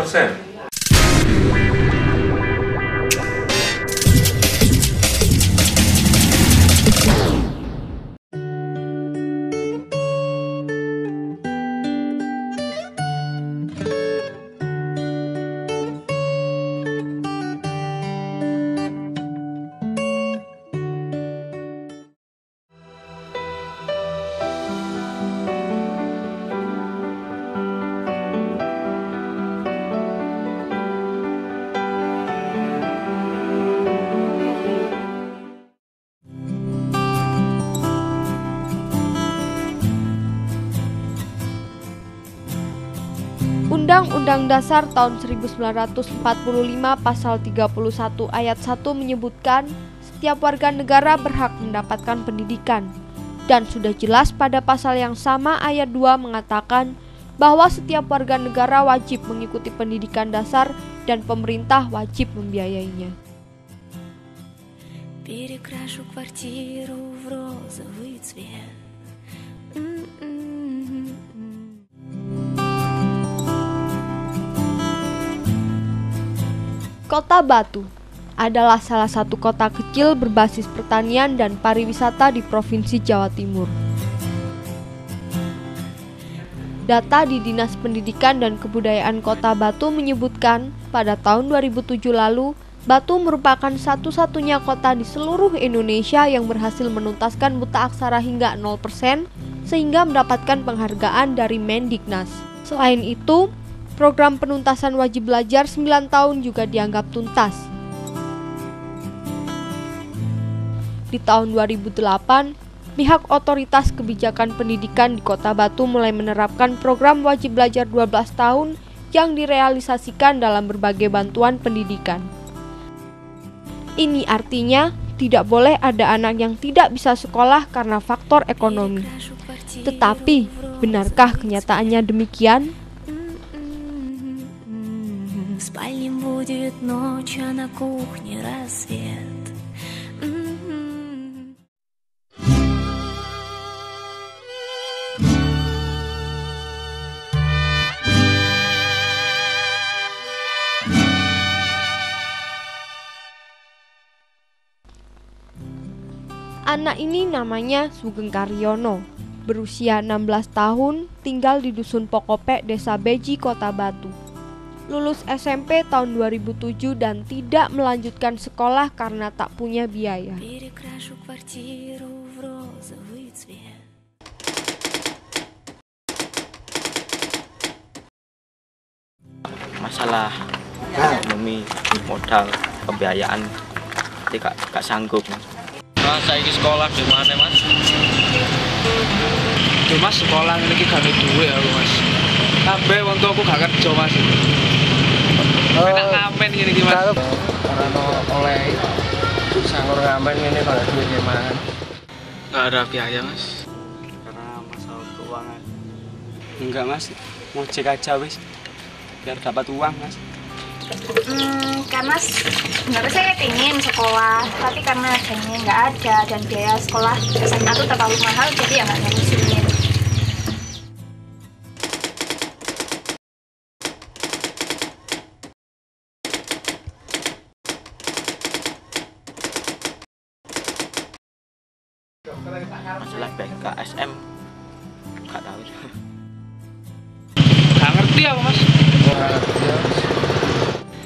0%. Undang-Undang Dasar tahun 1945 pasal 31 ayat 1 menyebutkan setiap warga negara berhak mendapatkan pendidikan. Dan sudah jelas pada pasal yang sama ayat 2 mengatakan bahwa setiap warga negara wajib mengikuti pendidikan dasar dan pemerintah wajib membiayainya. Перекрашу квартиру в розовый цвет. Kota Batu adalah salah satu kota kecil berbasis pertanian dan pariwisata di Provinsi Jawa Timur. Data di Dinas Pendidikan dan Kebudayaan Kota Batu menyebutkan pada tahun 2007 lalu, Batu merupakan satu-satunya kota di seluruh Indonesia yang berhasil menuntaskan buta aksara hingga 0% sehingga mendapatkan penghargaan dari Mendiknas. Selain itu, program penuntasan wajib belajar 9 tahun juga dianggap tuntas. Di tahun 2008, pihak otoritas kebijakan pendidikan di Kota Batu mulai menerapkan program wajib belajar 12 tahun yang direalisasikan dalam berbagai bantuan pendidikan. Ini artinya tidak boleh ada anak yang tidak bisa sekolah karena faktor ekonomi. Tetapi, benarkah kenyataannya demikian? В спальне будет ночь, а на кухне рассвет. Anak ini namanya Sugeng Karyono, berusia 16 tahun, tinggal di Dusun Pokopek, Desa Beji, Kota Batu. Lulus SMP tahun 2007 dan tidak melanjutkan sekolah karena tak punya biaya. Masalah ekonomi, modal, pembiayaan, tidak sanggup. Saya ini sekolah di mana, Mas? Mas sekolah ini gak ada duit aku, Mas. Kabeh wong tuaku gak kerja, Mas. Enak ngamen gini gimana? Karena oleh sangur ngamen ini kalau duit gimana? Gak ada biaya, Mas. Karena masalah keuangan. Enggak, Mas. Mau cek aja wis. Biar dapat uang, Mas. Karena sebenarnya saya pengen sekolah, tapi karena dananya nggak ada dan biaya sekolah SMA itu terlalu mahal, jadi ya nggak nerusin. Masalah BKSM nggak tahu. Gak ngerti apa, Mas?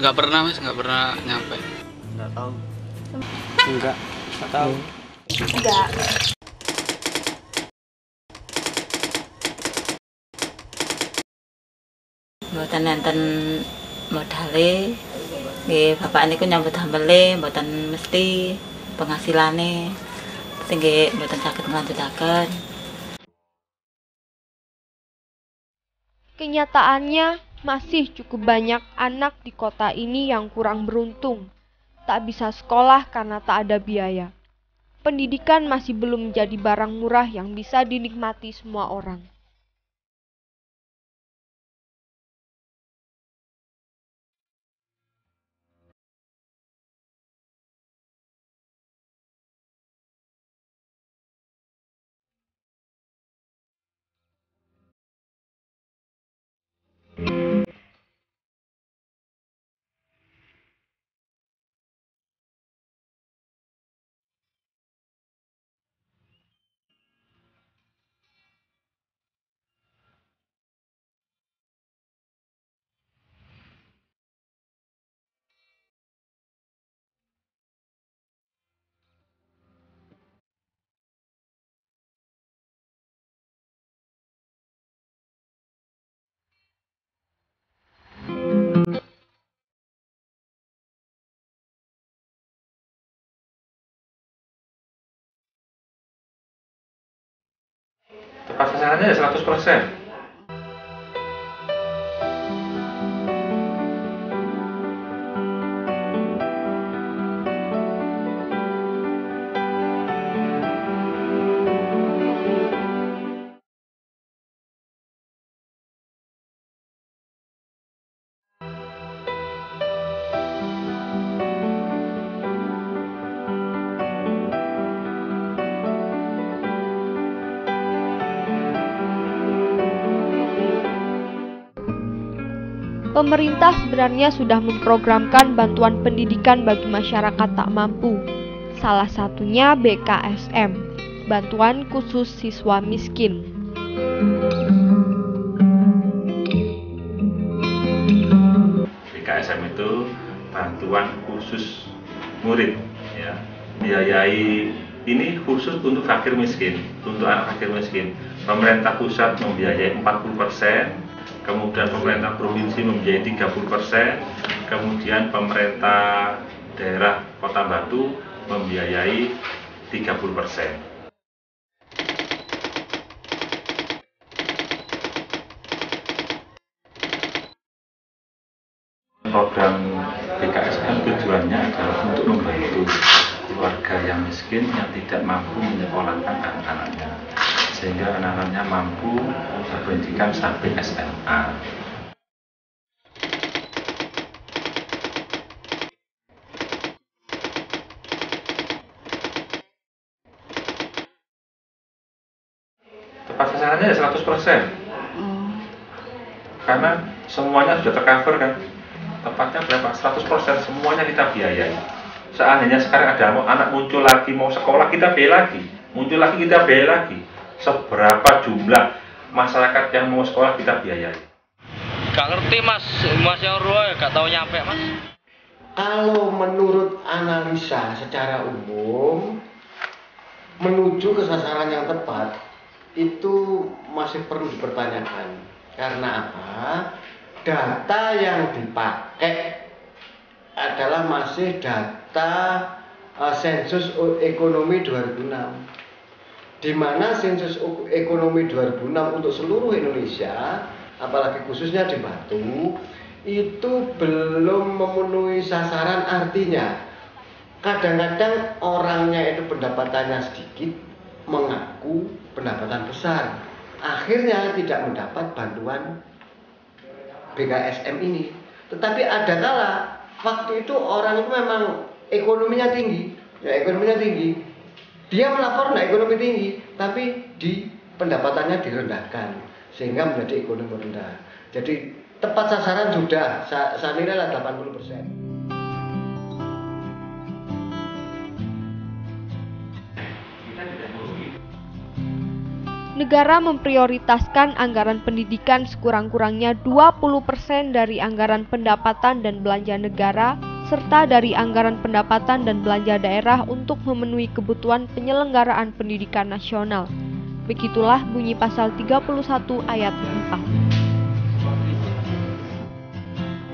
Nggak pernah, Mas. Nggak pernah nyampe. Nggak tahu. Enggak tahu. Enggak. Mboten nenten modale, nggih bapak niku nyambut damele mboten mesti penghasilane sing nggih mboten saged nglanjutaken. Kenyataannya masih cukup banyak anak di kota ini yang kurang beruntung, tak bisa sekolah karena tak ada biaya. Pendidikan masih belum menjadi barang murah yang bisa dinikmati semua orang. Tepat sasarannya 100%. Pemerintah sebenarnya sudah memprogramkan bantuan pendidikan bagi masyarakat tak mampu. Salah satunya BKSM, Bantuan Khusus Siswa Miskin. BKSM itu bantuan khusus murid, ya. Biayai ini khusus untuk fakir miskin, untuk anak fakir miskin. Pemerintah pusat membiayai 40%. Kemudian pemerintah provinsi membiayai 30%, kemudian pemerintah daerah Kota Batu membiayai 30%. Program BKSM tujuannya adalah untuk membantu keluarga yang miskin yang tidak mampu menyekolahkan anak-anaknya, sehingga anak-anaknya mampu berpendidikan sampai SMA. Tepat sasarannya 100%. Karena semuanya sudah tercover kan. Tepatnya berapa? 100%, semuanya kita biayai. Seandainya sekarang ada anak muncul lagi mau sekolah, kita biayai lagi. Muncul lagi, kita biayai lagi. Seberapa jumlah masyarakat yang mau sekolah kita biayai. Gak ngerti mas yang roh gak tahu nyampe mas. Kalau menurut analisa secara umum menuju ke sasaran yang tepat itu masih perlu dipertanyakan. Karena apa? Data yang dipakai adalah masih data sensus ekonomi 2006. Di mana sensus ekonomi 2006 untuk seluruh Indonesia, apalagi khususnya di Batu, itu belum memenuhi sasaran. Artinya kadang-kadang orangnya itu pendapatannya sedikit mengaku pendapatan besar, akhirnya tidak mendapat bantuan BKSM ini. Tetapi ada kala waktu itu orang itu memang ekonominya tinggi, dia melapor nah ekonomi tinggi, tapi di pendapatannya direndahkan sehingga menjadi ekonomi rendah. Jadi tepat sasaran sudah, saya nilai 80%. Negara memprioritaskan anggaran pendidikan sekurang-kurangnya 20% dari anggaran pendapatan dan belanja negara, serta dari anggaran pendapatan dan belanja daerah untuk memenuhi kebutuhan penyelenggaraan pendidikan nasional. Begitulah bunyi pasal 31 ayat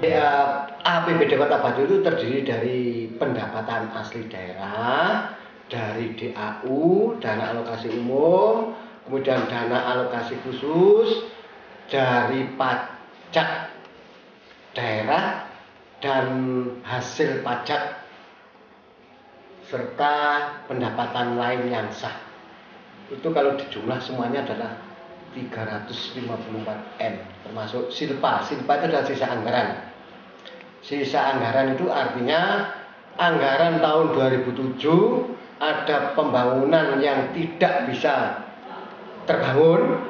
4. APBD Kota Batu itu terdiri dari pendapatan asli daerah, dari DAU, dana alokasi umum, kemudian dana alokasi khusus, dari pajak daerah dan hasil pajak, serta pendapatan lain yang sah. Itu kalau dijumlah semuanya adalah 354 M, termasuk silpa. Silpa itu adalah sisa anggaran. Sisa anggaran itu artinya anggaran tahun 2007 ada pembangunan yang tidak bisa terbangun,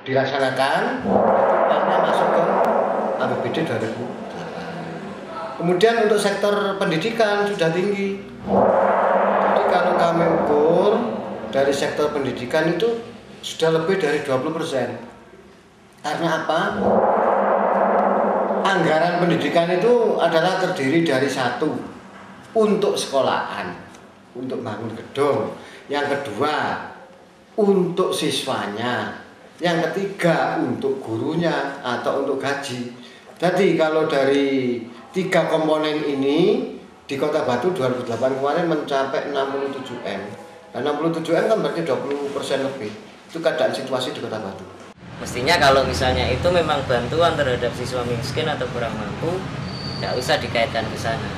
dilaksanakan, uangnya masuk ke APBD 2008. Kemudian untuk sektor pendidikan sudah tinggi. Jadi kalau kami ukur dari sektor pendidikan itu sudah lebih dari 20%. Karena apa? Anggaran pendidikan itu adalah terdiri dari satu, untuk sekolahan, untuk bangun gedung. Yang kedua, untuk siswanya. Yang ketiga, untuk gurunya atau untuk gaji. Jadi kalau dari 3 komponen ini di Kota Batu 2008 kemarin mencapai 67 M. Nah, 67 M kan berarti 20% lebih. Itu keadaan situasi di Kota Batu. Mestinya kalau misalnya itu memang bantuan terhadap siswa miskin atau kurang mampu, tidak usah dikaitkan ke sana.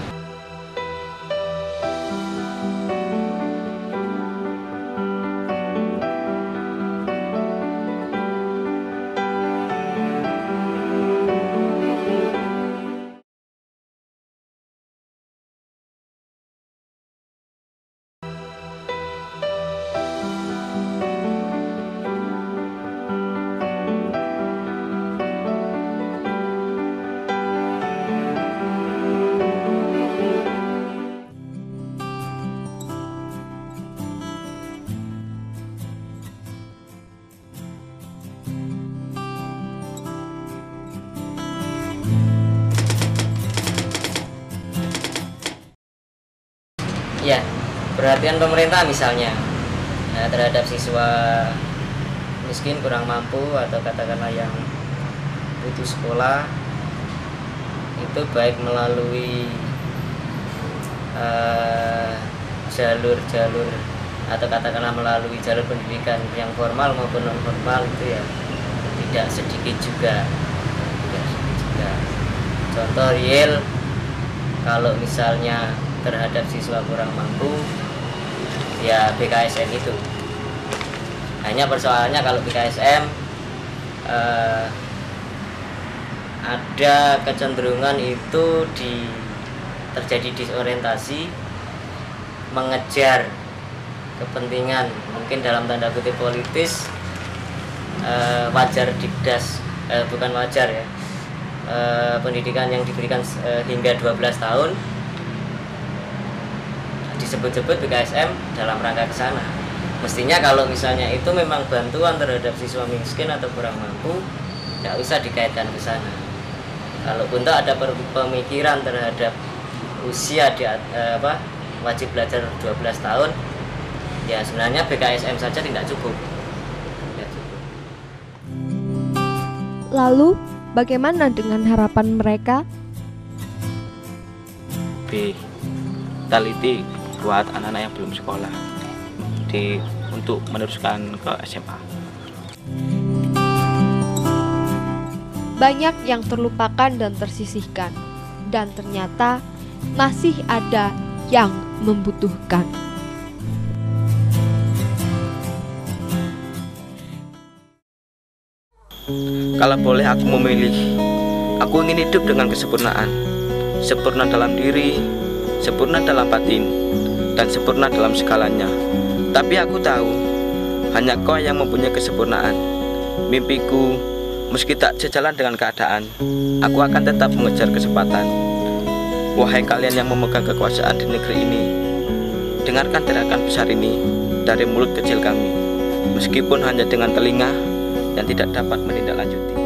Ya, perhatian pemerintah misalnya terhadap siswa miskin, kurang mampu, atau katakanlah yang putus sekolah, itu baik melalui jalur-jalur atau katakanlah melalui jalur pendidikan yang formal maupun non formal, itu ya tidak sedikit juga. Contoh real, kalau misalnya terhadap siswa kurang mampu, ya BKSM itu. Hanya persoalannya kalau BKSM ada kecenderungan itu terjadi disorientasi, mengejar kepentingan mungkin dalam tanda kutip politis, wajar dikdas, bukan wajar ya, pendidikan yang diberikan hingga 12 tahun disebut-sebut BKSM dalam rangka ke sana. Mestinya kalau misalnya itu memang bantuan terhadap siswa miskin atau kurang mampu, tidak usah dikaitkan ke sana. Kalaupun ada pemikiran terhadap usia wajib belajar 12 tahun, ya sebenarnya BKSM saja tidak cukup. Lalu, bagaimana dengan harapan mereka? Taliti buat anak-anak yang belum sekolah untuk meneruskan ke SMA. Banyak yang terlupakan dan tersisihkan, dan ternyata masih ada yang membutuhkan. Kalau boleh aku memilih, aku ingin hidup dengan kesempurnaan. Sempurna dalam diri, sempurna dalam batin, dan sempurna dalam segalanya. Tapi aku tahu, hanya Kau yang mempunyai kesempurnaan. Mimpiku, meski tak sejalan dengan keadaan, aku akan tetap mengejar kesempatan. Wahai kalian yang memegang kekuasaan di negeri ini, dengarkan teriakan besar ini dari mulut kecil kami, meskipun hanya dengan telinga yang tidak dapat menindaklanjuti.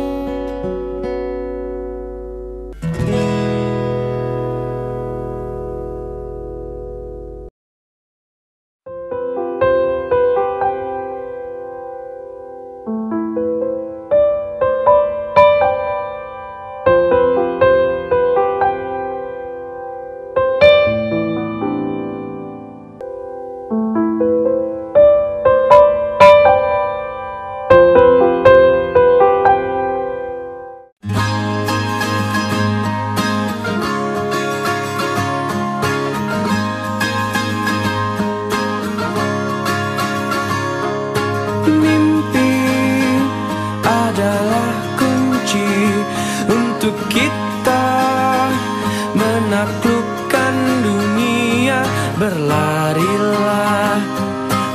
menaklukkan dunia, berlarilah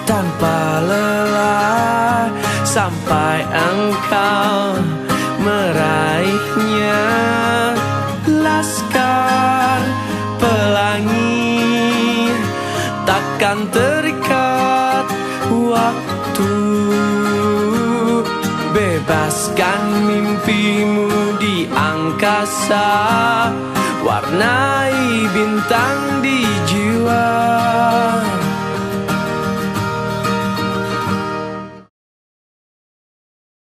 tanpa lelah sampai engkau meraihnya. Laskar pelangi takkan terikat waktu, bebaskan mimpimu di angkasa, warnai bintang di jiwa.